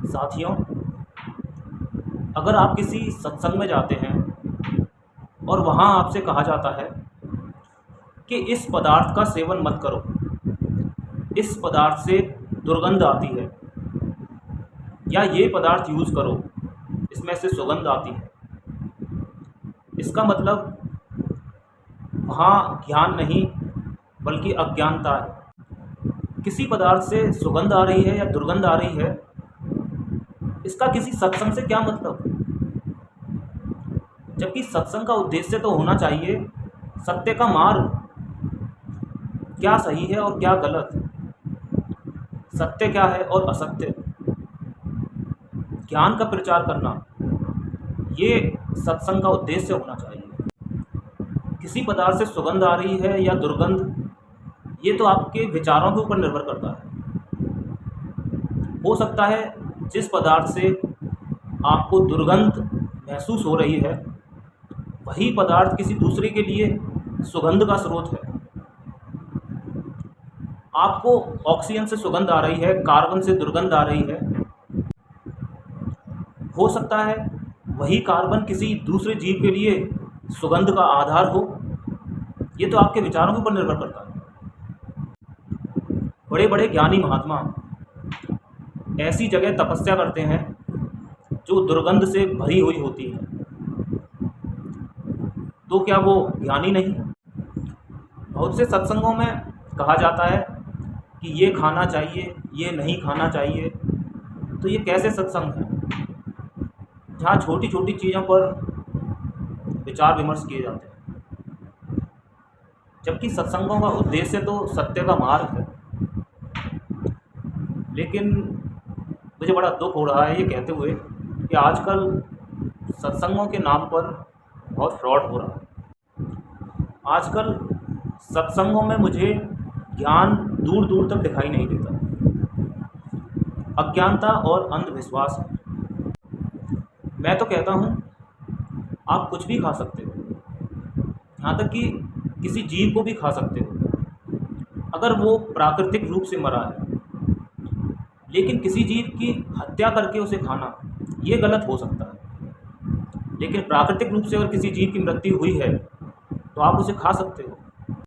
साथियों, अगर आप किसी सत्संग में जाते हैं और वहाँ आपसे कहा जाता है कि इस पदार्थ का सेवन मत करो, इस पदार्थ से दुर्गंध आती है, या ये पदार्थ यूज़ करो, इसमें से सुगंध आती है, इसका मतलब वहाँ ज्ञान नहीं बल्कि अज्ञानता है। किसी पदार्थ से सुगंध आ रही है या दुर्गंध आ रही है, इसका किसी सत्संग से क्या मतलब? जबकि सत्संग का उद्देश्य तो होना चाहिए सत्य का मार्ग, क्या सही है और क्या गलत, सत्य क्या है और असत्य, ज्ञान का प्रचार करना, ये सत्संग का उद्देश्य होना चाहिए। किसी पदार्थ से सुगंध आ रही है या दुर्गंध, ये तो आपके विचारों के ऊपर निर्भर करता है। हो सकता है जिस पदार्थ से आपको दुर्गंध महसूस हो रही है, वही पदार्थ किसी दूसरे के लिए सुगंध का स्रोत है। आपको ऑक्सीजन से सुगंध आ रही है, कार्बन से दुर्गंध आ रही है। हो सकता है वही कार्बन किसी दूसरे जीव के लिए सुगंध का आधार हो। ये तो आपके विचारों के ऊपर निर्भर करता है। बड़े बड़े ज्ञानी महात्मा ऐसी जगह तपस्या करते हैं जो दुर्गंध से भरी हुई होती है, तो क्या वो ज्ञानी नहीं? बहुत से सत्संगों में कहा जाता है कि ये खाना चाहिए, ये नहीं खाना चाहिए। तो ये कैसे सत्संग है जहाँ छोटी छोटी चीज़ों पर विचार विमर्श किए जाते हैं, जबकि सत्संगों का उद्देश्य तो सत्य का मार्ग है। लेकिन मुझे बड़ा दुख हो रहा है ये कहते हुए कि आजकल सत्संगों के नाम पर बहुत फ्रॉड हो रहा है। आजकल सत्संगों में मुझे ज्ञान दूर दूर तक दिखाई नहीं देता। अज्ञानता और अंधविश्वास है। मैं तो कहता हूँ आप कुछ भी खा सकते हो, यहाँ तक कि किसी जीव को भी खा सकते हो अगर वो प्राकृतिक रूप से मरा है। लेकिन किसी जीव की हत्या करके उसे खाना, ये गलत हो सकता है। लेकिन प्राकृतिक रूप से अगर किसी जीव की मृत्यु हुई है तो आप उसे खा सकते हो।